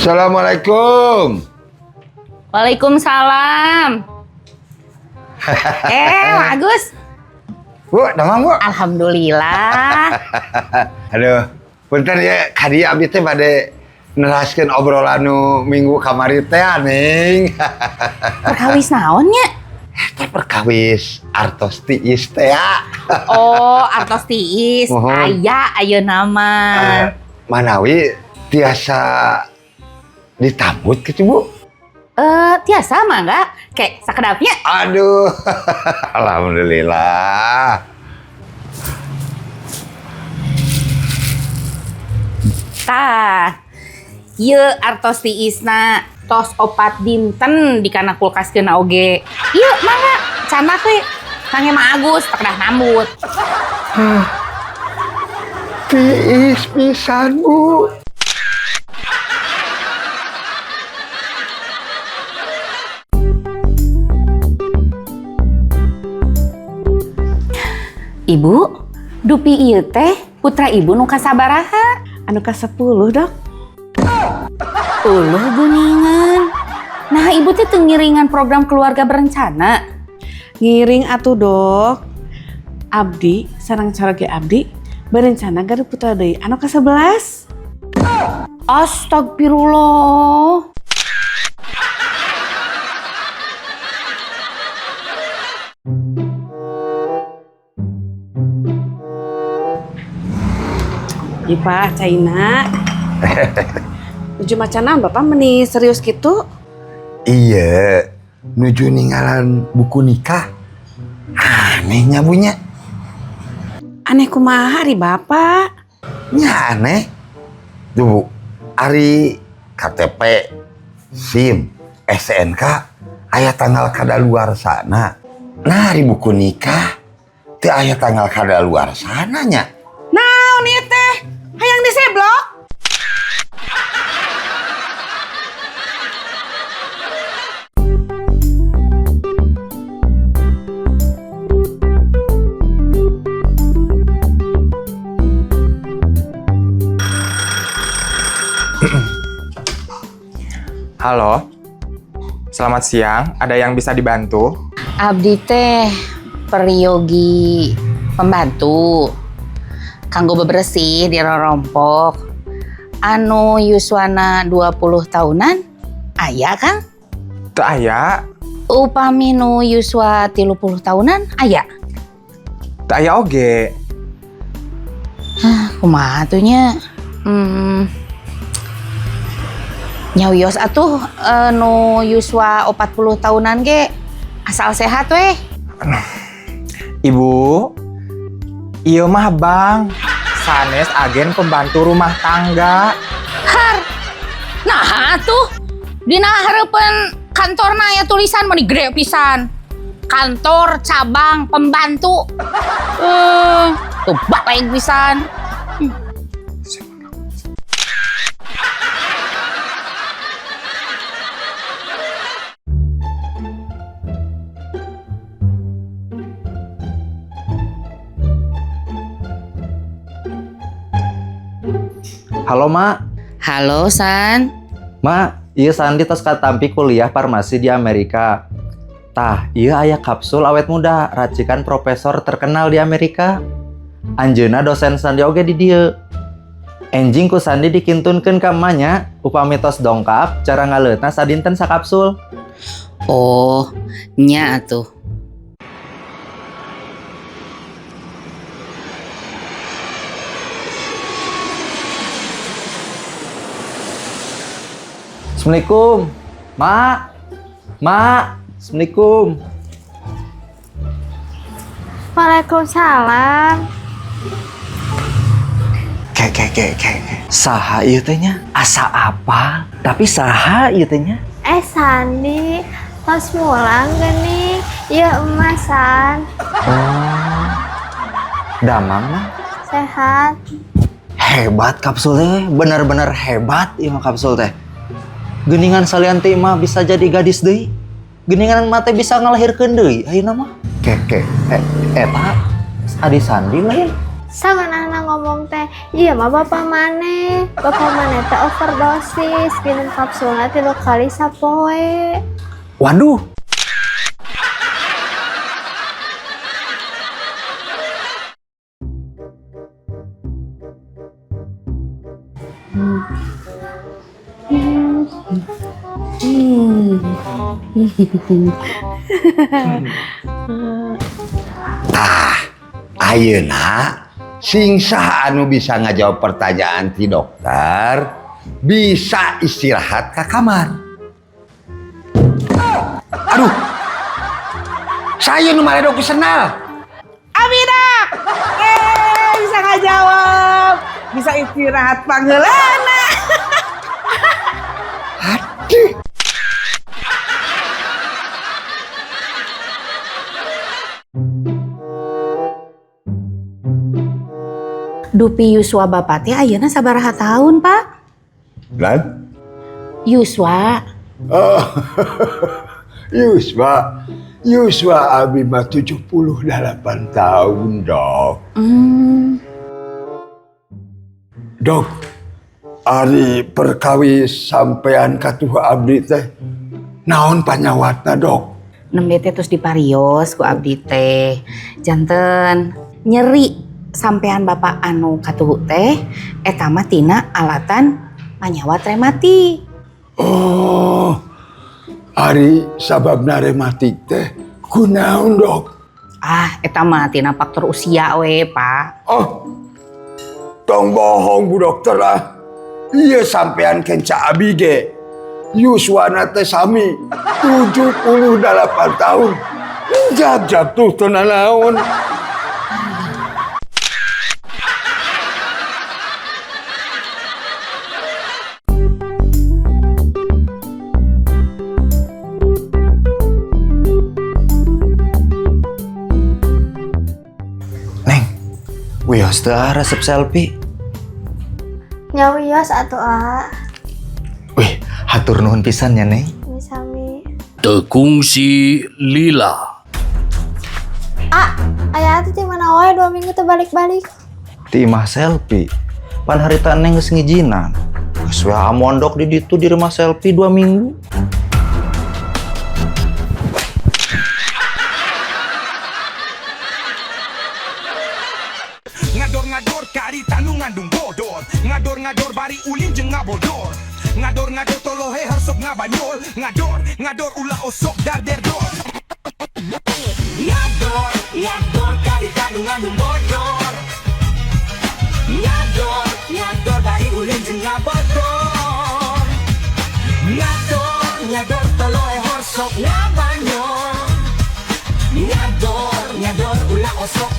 Assalamualaikum. Waalaikumsalam. Bagus. Bu, damang bu. Alhamdulillah. Aduh, punten ya, kadi abdi teh bade neraskeun obrolan nu minggu kamari teh aning. Perkawis naon nya? Teh perkawis artos tiis teh ya. Oh, artos tiis. Mohon. Aya nama. Manawi tiasa ditambut gitu bu. Tiasa mah enggak? Kayak sakedapnya. Aduh, alhamdulillah. Tah, ieu artos tiisna tos opat dinten di kana kulkaskeun oge. Ieu mangga canak we. Kang Emang Agus takedah nambut. Tiis pisan bu. Ibu, dupi ieu teh putra ibu nu kasabaraha? Anu ka-10, Dok. 10 guningan. Nah, ibu teh teu ngiringan program keluarga berencana. Ngiring atuh, Dok. Abdi sareng coroge abdi berencana gaduh putra deui anu ka-11. Astagfirullah. Ipa, Caina. Nuju macanan Bapak meni serius gitu? Iya, nuju ninggalan buku nikah. Anehnya bunya. Aneh kumaha ari Bapak? Nya aneh. Tuh, ari KTP, SIM, SNK, aya tanggal kadaluarsana. Nah, ari buku nikah teu aya tanggal kadaluarsananya. Naon ieu teh? Hayang diseblok? Halo, selamat siang. Ada yang bisa dibantu? Abdi teh peryogi pembantu. Kanggo bebersih di rorompok. Anu yuswana 20 tahunan aya Kang? Teu aya. Upami nu yuswa 30 tahunan aya? Teu aya oge. Kumaha atuh nya? Nyawios atuh nu yuswa 40 tahunan ge asal sehat weh. Ibu, ieu mah Bang. Sanes agen pembantu rumah tangga. Har. Nah atuh dina hareupeun kantorna aya tulisan meni gede pisan. Kantor cabang pembantu. Tuh baik pisan. Halo, Mak. Halo San. Mak, ieu Sandi tos katampi kuliah farmasi di Amerika. Tah, ieu aya kapsul awet muda, racikan profesor terkenal di Amerika. Anjeunna dosen Sandi oge di dieu. Enjing ku Sandi dikintunkeun ka emanya, upami tos dongkap, cara ngaleutna sadinten sakapsul. Oh, nya atuh. Assalamualaikum. Mak. Mak. Assalamualaikum. Waalaikumsalam. Saha ieu teh nya? Asa apa? Tapi saha ieu teh nya? Sandi, tos mulang geuning. Ieu emasan. Oh. Damang mah? Sehat. Hebat kapsul teh, benar-benar hebat ieu mah kapsul teh. Geningan salian teh mah bisa jadi gadis deui. Geningan mah teh bisa ngalahirkeun deui ayeuna mah. Eta Adi Sandi lain. Sangan anak ngomong teh, iya mah bapak maneh teh overdosis, minum kapsulna 3 kali sapoe. Waduh. Ayeuna sing saha anu bisa ngajawab pertanyaan ti dokter bisa istirahat ke kamar. Aduh, saya nu maledog pisenal. Abi Dok! Bisa ngajawab. Bisa istirahat panggeulana. Aduh. Dupi Yuswa bapak teh ayeuna sabaraha tahun, Pak? Dan Yuswa. oh, Yuswa abi mah 78 tahun, Dok. Dok, ari perkawis sampean katuh abdi teh naon panyawatna, Dok? Nembe teh terus diparios ku abdi teh. Janten nyeri sampean bapak anu katuhu teh eta mah tina alatan panyawat rematik. Oh, ari sababna rematik teh kunaon, Dok? Ah, eta mah tina faktor usia we, Pak. Oh, tong bohong Bu Dokter lah. Iya sampean kenca abi ge. Yuswana teh sami 78 tahun. Jak tuh tenan naon. Neng, wios teu resep selfie. Nyawios atuh Wih, hatur nuhun pisan ya, Neng. Sami. Tekungsi Lila. Aya atuh di mana wae 2 minggu teh balik-balik. Ti imah selfie. Pan harita Neng geus ngijinan. Geus we mondok di ditu di rumah selfie 2 minggu. Ngador-ngador kari tanu ngandung bodor. Ngador-ngador bari ulin jeung ngabodor. Ngador-ngador tolohe harsok ngabanyol. Ngador ulah osok darderdor. Ngador kari tanu ngandung bodor. Ngador bari ulin jeung ngabodor. Ngador tolohe harsok ngabanyol. Ngador ulah osok